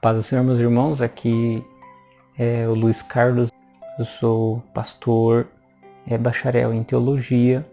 paz do Senhor, meus irmãos, aqui é o Luiz Carlos, eu sou pastor, bacharel em teologia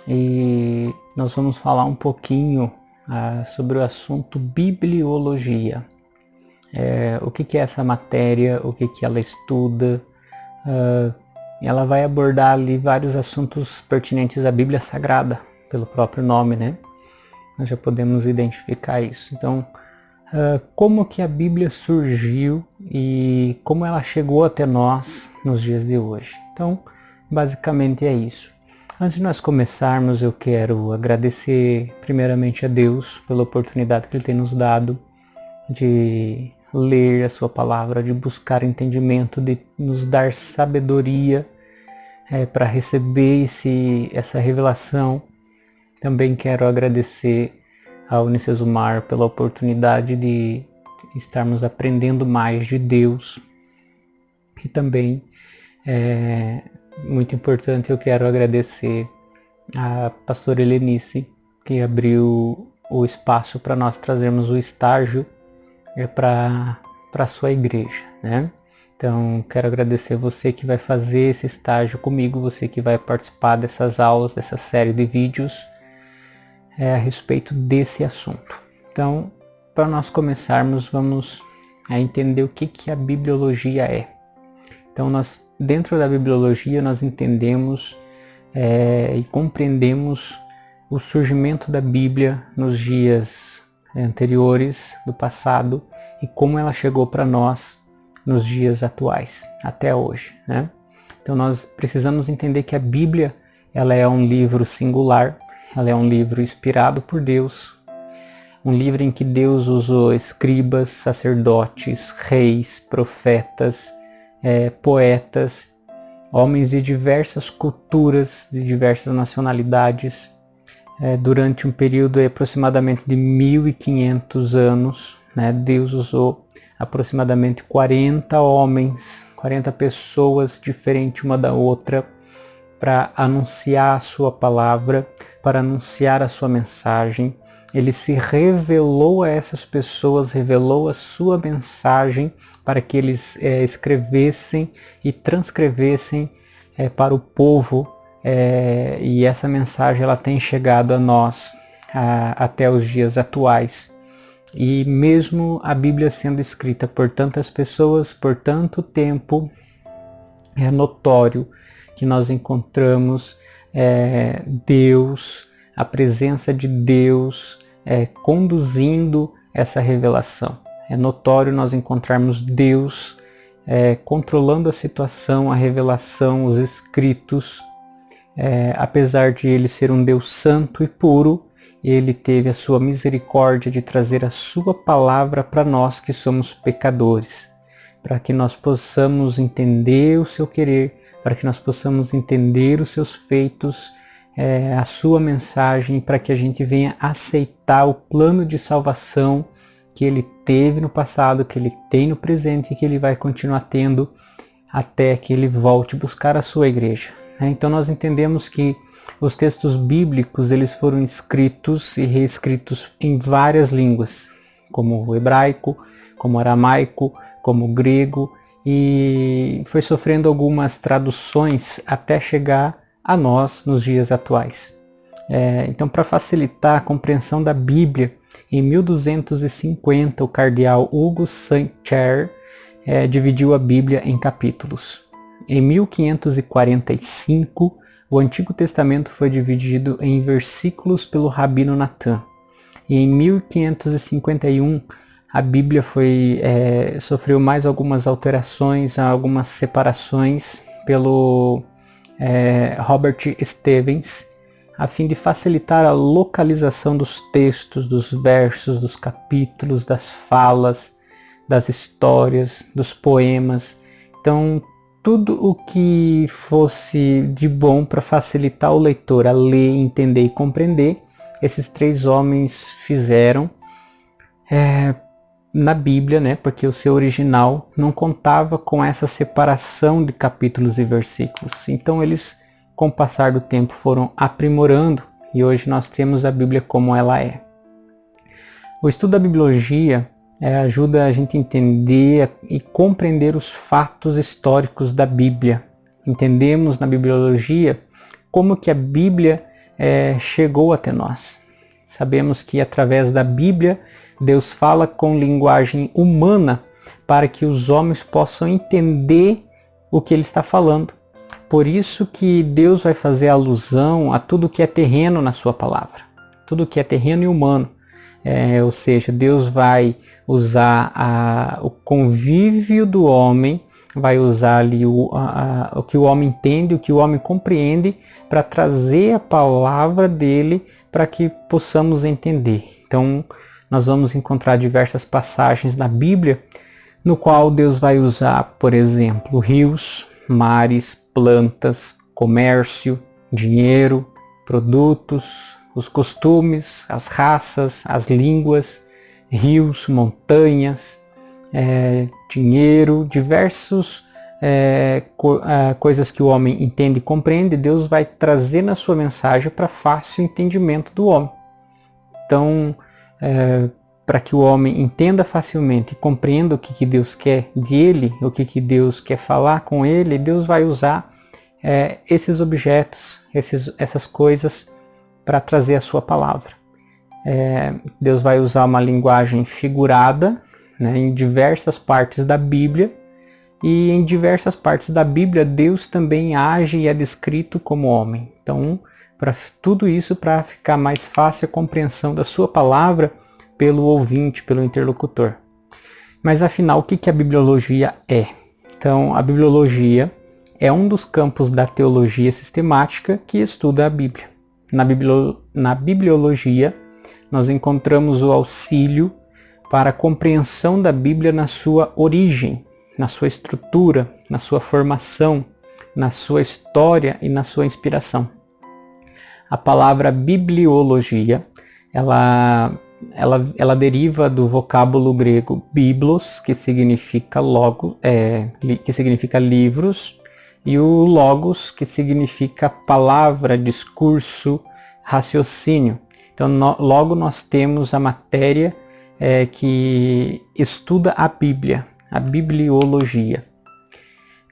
e nós vamos falar um pouquinho sobre o assunto bibliologia. O que é essa matéria, o que ela estuda. Ela vai abordar ali vários assuntos pertinentes à Bíblia Sagrada, pelo próprio nome, né? Nós já podemos identificar isso. Então, como que a Bíblia surgiu e como ela chegou até nós nos dias de hoje. Então, basicamente é isso. Antes de nós começarmos, eu quero agradecer primeiramente a Deus pela oportunidade que Ele tem nos dado de ler a sua palavra, de buscar entendimento, de nos dar sabedoria para receber essa revelação. Também quero agradecer ao Unicesumar pela oportunidade de estarmos aprendendo mais de Deus. E também, muito importante, eu quero agradecer a pastora Helenice, que abriu o espaço para nós trazermos o estágio para a sua igreja, né? Então, quero agradecer você que vai fazer esse estágio comigo, você que vai participar dessas aulas, dessa série de vídeos a respeito desse assunto. Então, para nós começarmos, vamos entender o que a bibliologia é. Então, dentro da bibliologia, nós entendemos e compreendemos o surgimento da Bíblia nos dias anteriores, do passado, e como ela chegou para nós nos dias atuais, até hoje, né? Então, nós precisamos entender que a Bíblia, ela é um livro singular. Ela é um livro inspirado por Deus, um livro em que Deus usou escribas, sacerdotes, reis, profetas, poetas, homens de diversas culturas, de diversas nacionalidades, durante um período aproximadamente de 1500 anos, né? Deus usou aproximadamente 40 homens, 40 pessoas diferentes uma da outra, para anunciar a sua palavra, para anunciar a sua mensagem. Ele se revelou a essas pessoas, revelou a sua mensagem para que eles escrevessem e transcrevessem para o povo, e essa mensagem ela tem chegado a nós até os dias atuais. E mesmo a Bíblia sendo escrita por tantas pessoas, por tanto tempo, é notório que nós encontramos Deus, a presença de Deus conduzindo essa revelação. É notório nós encontrarmos Deus controlando a situação, a revelação, os escritos. Apesar de Ele ser um Deus santo e puro, Ele teve a sua misericórdia de trazer a sua palavra para nós que somos pecadores, para que nós possamos entender o seu querer, para que nós possamos entender os seus feitos, a sua mensagem, para que a gente venha aceitar o plano de salvação que Ele teve no passado, que Ele tem no presente e que Ele vai continuar tendo até que Ele volte buscar a sua igreja. Então nós entendemos que os textos bíblicos eles foram escritos e reescritos em várias línguas, como o hebraico, como o aramaico, como o grego, e foi sofrendo algumas traduções até chegar a nós nos dias atuais. Então, para facilitar a compreensão da Bíblia, em 1250 o cardeal Hugo Saint-Cyr dividiu a Bíblia em capítulos. Em 1545 o Antigo Testamento foi dividido em versículos pelo Rabino Natan. E em 1551 a Bíblia sofreu mais algumas alterações, algumas separações pelo Robert Stevens, a fim de facilitar a localização dos textos, dos versos, dos capítulos, das falas, das histórias, dos poemas. Então, tudo o que fosse de bom para facilitar o leitor a ler, entender e compreender, esses três homens fizeram na Bíblia, né? Porque o seu original não contava com essa separação de capítulos e versículos. Então eles, com o passar do tempo, foram aprimorando e hoje nós temos a Bíblia como ela é. O estudo da bibliologia ajuda a gente a entender e compreender os fatos históricos da Bíblia. Entendemos na bibliologia como que a Bíblia chegou até nós. Sabemos que através da Bíblia Deus fala com linguagem humana para que os homens possam entender o que Ele está falando. Por isso que Deus vai fazer alusão a tudo que é terreno na sua palavra, tudo que é terreno e humano. Ou seja, Deus vai usar o convívio do homem, vai usar ali o que o homem entende, o que o homem compreende, para trazer a palavra dele para que possamos entender. Então, nós vamos encontrar diversas passagens na Bíblia, no qual Deus vai usar, por exemplo, rios, mares, plantas, comércio, dinheiro, produtos, os costumes, as raças, as línguas, rios, montanhas, dinheiro, diversos coisas que o homem entende e compreende. Deus vai trazer na sua mensagem para fácil entendimento do homem. Então, para que o homem entenda facilmente e compreenda o que Deus quer dele, o que Deus quer falar com ele, Deus vai usar esses objetos, essas coisas para trazer a sua palavra. Deus vai usar uma linguagem figurada, né, em diversas partes da Bíblia, e em diversas partes da Bíblia Deus também age e é descrito como homem. Então, tudo isso para ficar mais fácil a compreensão da sua palavra pelo ouvinte, pelo interlocutor. Mas afinal, o que a bibliologia é? Então, a bibliologia é um dos campos da teologia sistemática que estuda a Bíblia. Na bibliologia, nós encontramos o auxílio para a compreensão da Bíblia na sua origem, na sua estrutura, na sua formação, na sua história e na sua inspiração. A palavra bibliologia, ela deriva do vocábulo grego biblos, que significa que significa livros, e o logos, que significa palavra, discurso, raciocínio. Então, logo nós temos a matéria que estuda a Bíblia, a bibliologia.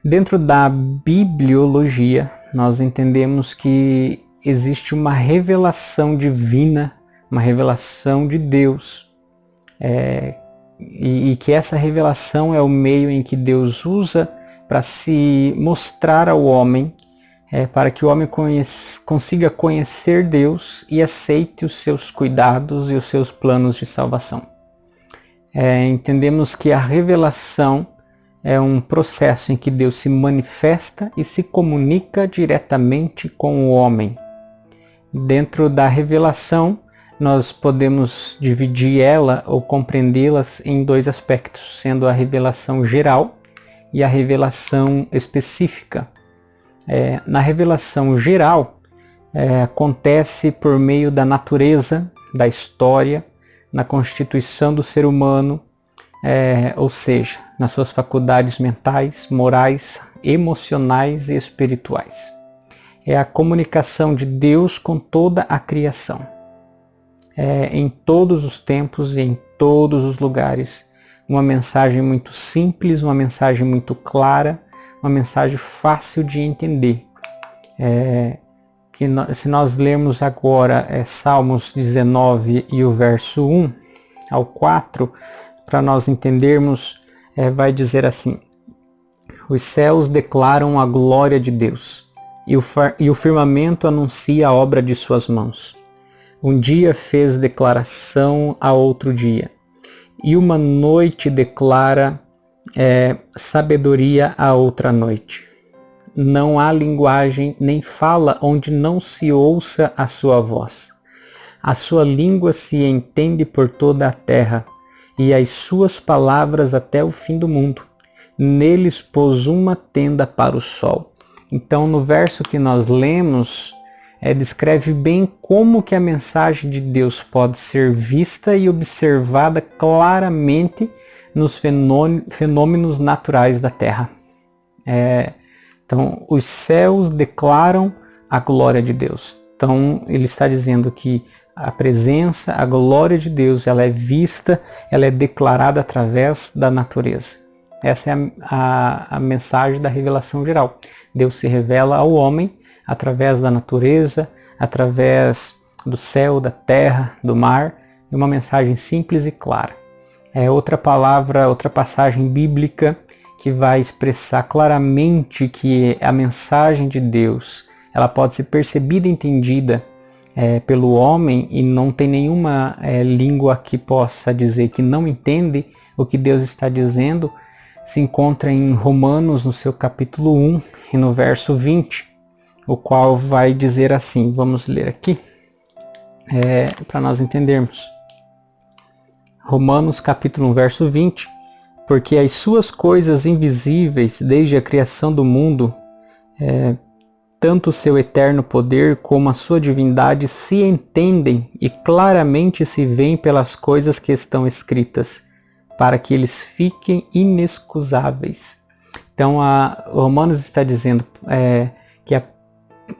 Dentro da bibliologia, nós entendemos que existe uma revelação divina, uma revelação de Deus, e que essa revelação é o meio em que Deus usa para se mostrar ao homem, para que o homem consiga conhecer Deus e aceite os seus cuidados e os seus planos de salvação. Entendemos que a revelação é um processo em que Deus se manifesta e se comunica diretamente com o homem. Dentro da revelação, nós podemos dividir ela ou compreendê-las em dois aspectos, sendo a revelação geral e a revelação específica. Na revelação geral, acontece por meio da natureza, da história, na constituição do ser humano, ou seja, nas suas faculdades mentais, morais, emocionais e espirituais. É a comunicação de Deus com toda a criação. Em todos os tempos e em todos os lugares. Uma mensagem muito simples, uma mensagem muito clara, uma mensagem fácil de entender. Se nós lermos agora Salmos 19 e o verso 1 ao 4, para nós entendermos, vai dizer assim: os céus declaram a glória de Deus, e o firmamento anuncia a obra de suas mãos. Um dia fez declaração a outro dia, e uma noite declara sabedoria a outra noite. Não há linguagem nem fala onde não se ouça a sua voz. A sua língua se entende por toda a terra, e as suas palavras até o fim do mundo. Neles pôs uma tenda para o sol. Então, no verso que nós lemos, descreve bem como que a mensagem de Deus pode ser vista e observada claramente nos fenômenos naturais da terra. Então, os céus declaram a glória de Deus. Então, ele está dizendo que a presença, a glória de Deus, ela é vista, ela é declarada através da natureza. Essa é a mensagem da revelação geral. Deus se revela ao homem através da natureza, através do céu, da terra, do mar, em uma mensagem simples e clara. É outra passagem bíblica que vai expressar claramente que a mensagem de Deus, ela pode ser percebida e entendida pelo homem, e não tem nenhuma língua que possa dizer que não entende o que Deus está dizendo. Se encontra em Romanos, no seu capítulo 1 e no verso 20, o qual vai dizer assim, vamos ler aqui, para nós entendermos. Romanos capítulo 1, verso 20, porque as suas coisas invisíveis, desde a criação do mundo, tanto o seu eterno poder como a sua divindade se entendem e claramente se veem pelas coisas que estão escritas, para que eles fiquem inexcusáveis. Então, Romanos está dizendo que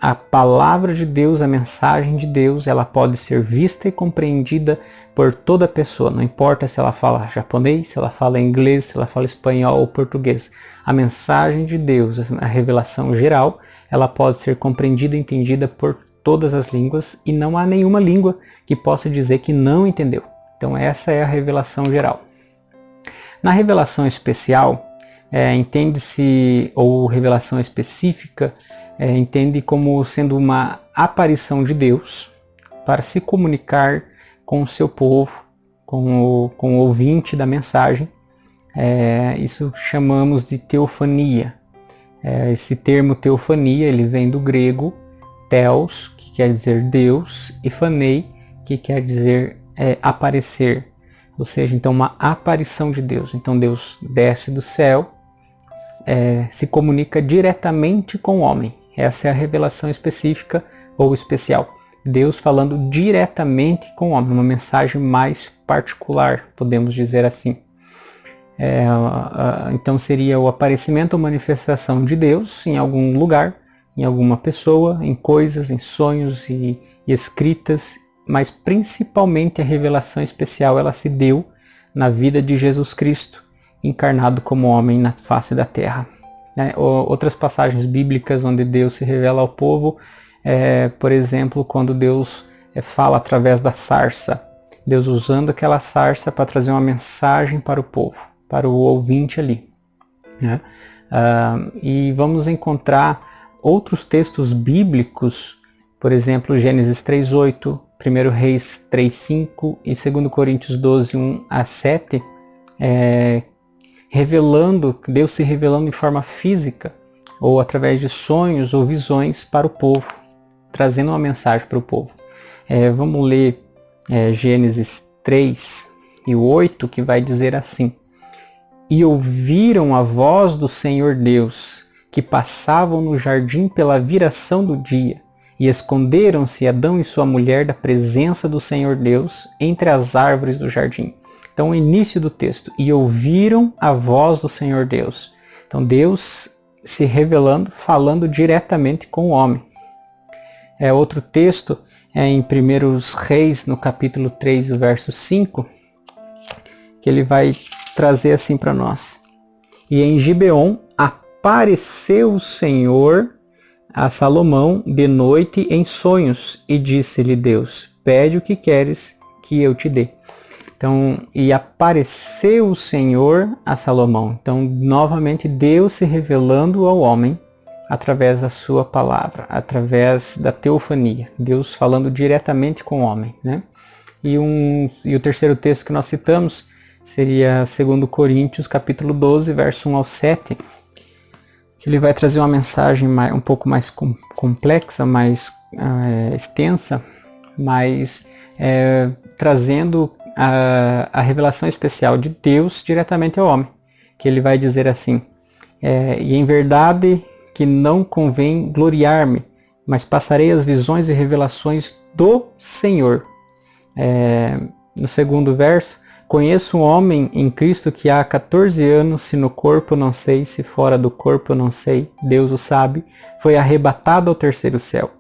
a palavra de Deus, a mensagem de Deus, ela pode ser vista e compreendida por toda pessoa. Não importa se ela fala japonês, se ela fala inglês, se ela fala espanhol ou português. A mensagem de Deus, a revelação geral, ela pode ser compreendida e entendida por todas as línguas, e não há nenhuma língua que possa dizer que não entendeu. Então, essa é a revelação geral. Na revelação especial, entende-se, ou revelação específica, entende como sendo uma aparição de Deus para se comunicar com o seu povo, com o ouvinte da mensagem. Isso chamamos de teofania. Esse termo teofania, ele vem do grego theos, que quer dizer Deus, e phanei, que quer dizer aparecer. Ou seja, então uma aparição de Deus. Então Deus desce do céu, se comunica diretamente com o homem. Essa é a revelação específica ou especial. Deus falando diretamente com o homem, uma mensagem mais particular, podemos dizer assim. Então seria o aparecimento ou manifestação de Deus em algum lugar, em alguma pessoa, em coisas, em sonhos e escritas, mas principalmente a revelação especial ela se deu na vida de Jesus Cristo, encarnado como homem na face da terra. Outras passagens bíblicas onde Deus se revela ao povo, por exemplo, quando Deus fala através da sarça, Deus usando aquela sarça para trazer uma mensagem para o povo, para o ouvinte ali. E vamos encontrar outros textos bíblicos, por exemplo, Gênesis 3:8, 1 Reis 3:5 e 2 Coríntios 12:1-7, Deus se revelando em forma física, ou através de sonhos ou visões para o povo, trazendo uma mensagem para o povo. Vamos ler Gênesis 3:8, que vai dizer assim: E ouviram a voz do Senhor Deus, que passavam no jardim pela viração do dia, e esconderam-se Adão e sua mulher da presença do Senhor Deus entre as árvores do jardim. Então, o início do texto, e ouviram a voz do Senhor Deus. Então, Deus se revelando, falando diretamente com o homem. Outro texto em 1 Reis, no capítulo 3, o verso 5, que ele vai trazer assim para nós. E em Gibeon apareceu o Senhor a Salomão de noite em sonhos, e disse-lhe Deus: pede o que queres que eu te dê. Então, e apareceu o Senhor a Salomão. Então, novamente, Deus se revelando ao homem através da sua palavra, através da teofania. Deus falando diretamente com o homem, né? E o terceiro texto que nós citamos seria 2 Coríntios, capítulo 12, verso 1-7, que ele vai trazer uma mensagem um pouco mais complexa, mais extensa, mas trazendo a revelação especial de Deus diretamente ao homem, que ele vai dizer assim: e em verdade que não convém gloriar-me, mas passarei as visões e revelações do Senhor. No segundo verso: conheço um homem em Cristo que há 14 anos, se no corpo não sei, se fora do corpo não sei, Deus o sabe, foi arrebatado ao terceiro céu.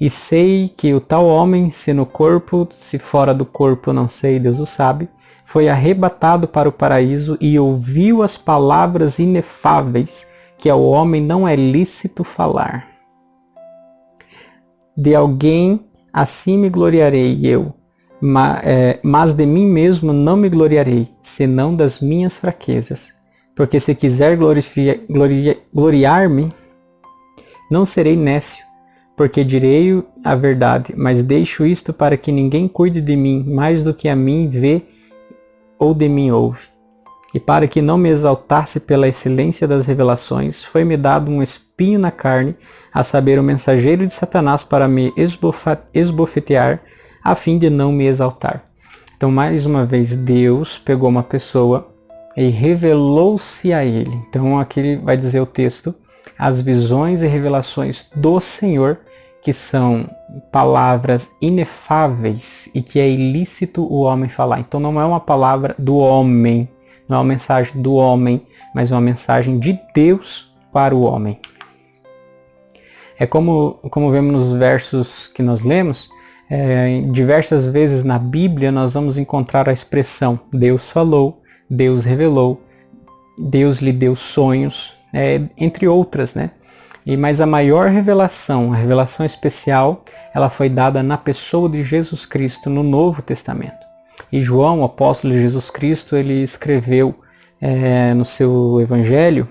E sei que o tal homem, se no corpo, se fora do corpo, não sei, Deus o sabe, foi arrebatado para o paraíso e ouviu as palavras inefáveis que ao homem não é lícito falar. De alguém assim me gloriarei eu, mas de mim mesmo não me gloriarei, senão das minhas fraquezas. Porque se quiser gloriar-me, não serei nécio, porque direi a verdade, mas deixo isto para que ninguém cuide de mim mais do que a mim vê ou de mim ouve. E para que não me exaltasse pela excelência das revelações, foi-me dado um espinho na carne, a saber, o mensageiro de Satanás para me esbofetear, a fim de não me exaltar. Então, mais uma vez, Deus pegou uma pessoa e revelou-se a ele. Então, aqui vai dizer o texto, as visões e revelações do Senhor, que são palavras inefáveis e que é ilícito o homem falar. Então, não é uma palavra do homem, não é uma mensagem do homem, mas uma mensagem de Deus para o homem. É como vemos nos versos que nós lemos, diversas vezes na Bíblia nós vamos encontrar a expressão Deus falou, Deus revelou, Deus lhe deu sonhos, entre outras, né? Mas a maior revelação, a revelação especial, ela foi dada na pessoa de Jesus Cristo no Novo Testamento. E João, o apóstolo de Jesus Cristo, ele escreveu no seu evangelho,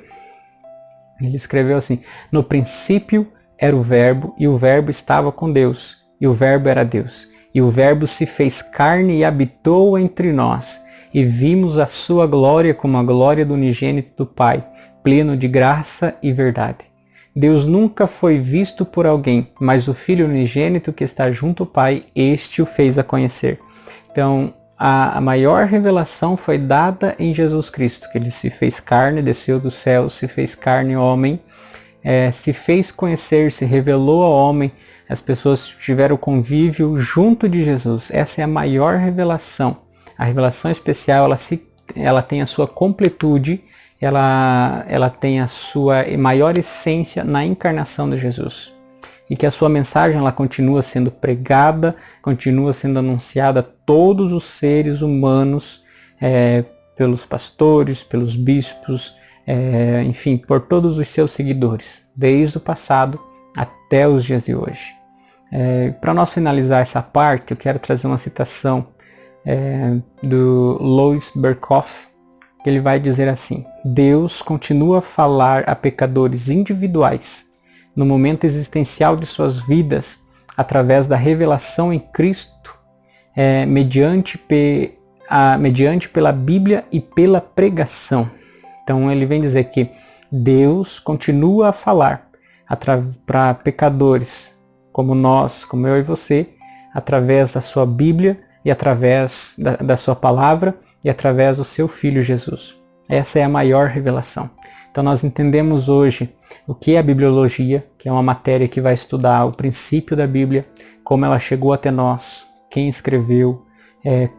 ele escreveu assim, no princípio era o verbo, e o verbo estava com Deus, e o verbo era Deus. E o verbo se fez carne e habitou entre nós, e vimos a sua glória como a glória do unigênito do Pai, pleno de graça e verdade. Deus nunca foi visto por alguém, mas o Filho unigênito que está junto ao Pai, este o fez a conhecer. Então, a maior revelação foi dada em Jesus Cristo, que ele se fez carne, desceu do céu, se fez carne homem, se fez conhecer, se revelou ao homem, as pessoas tiveram convívio junto de Jesus. Essa é a maior revelação. A revelação especial, ela tem a sua completude, ela tem a sua maior essência na encarnação de Jesus. E que a sua mensagem ela continua sendo pregada, continua sendo anunciada a todos os seres humanos, pelos pastores, pelos bispos, enfim, por todos os seus seguidores, desde o passado até os dias de hoje. Para nós finalizar essa parte, eu quero trazer uma citação do Louis Berkhof, que ele vai dizer assim: Deus continua a falar a pecadores individuais no momento existencial de suas vidas, através da revelação em Cristo, mediante pela Bíblia e pela pregação. Então ele vem dizer que Deus continua a falar para pecadores como nós, como eu e você, através da sua Bíblia e através da sua palavra e através do seu Filho Jesus. Essa é a maior revelação. Então nós entendemos hoje o que é a bibliologia, que é uma matéria que vai estudar o princípio da Bíblia, como ela chegou até nós, quem escreveu,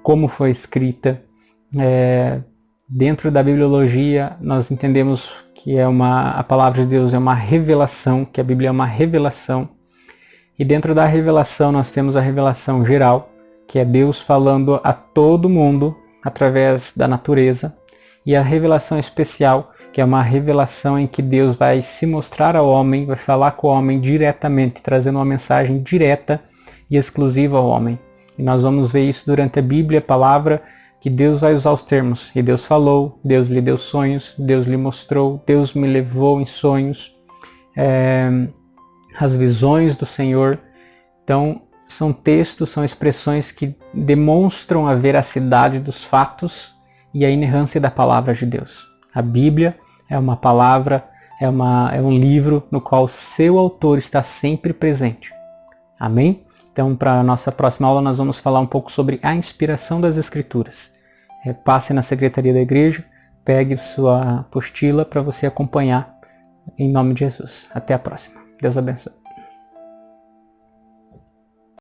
como foi escrita. Dentro da bibliologia nós entendemos que a palavra de Deus é uma revelação, que a Bíblia é uma revelação. E dentro da revelação nós temos a revelação geral, que é Deus falando a todo mundo através da natureza. E a revelação especial, que é uma revelação em que Deus vai se mostrar ao homem, vai falar com o homem diretamente, trazendo uma mensagem direta e exclusiva ao homem. E nós vamos ver isso durante a Bíblia, a palavra, que Deus vai usar os termos. E Deus falou, Deus lhe deu sonhos, Deus lhe mostrou, Deus me levou em sonhos, as visões do Senhor. Então, são textos, são expressões que demonstram a veracidade dos fatos e a inerrância da palavra de Deus. A Bíblia é uma palavra, é um livro no qual seu autor está sempre presente. Amém? Então, para a nossa próxima aula, nós vamos falar um pouco sobre a inspiração das Escrituras. Passe na secretaria da igreja, pegue sua apostila para você acompanhar, em nome de Jesus. Até a próxima. Deus abençoe.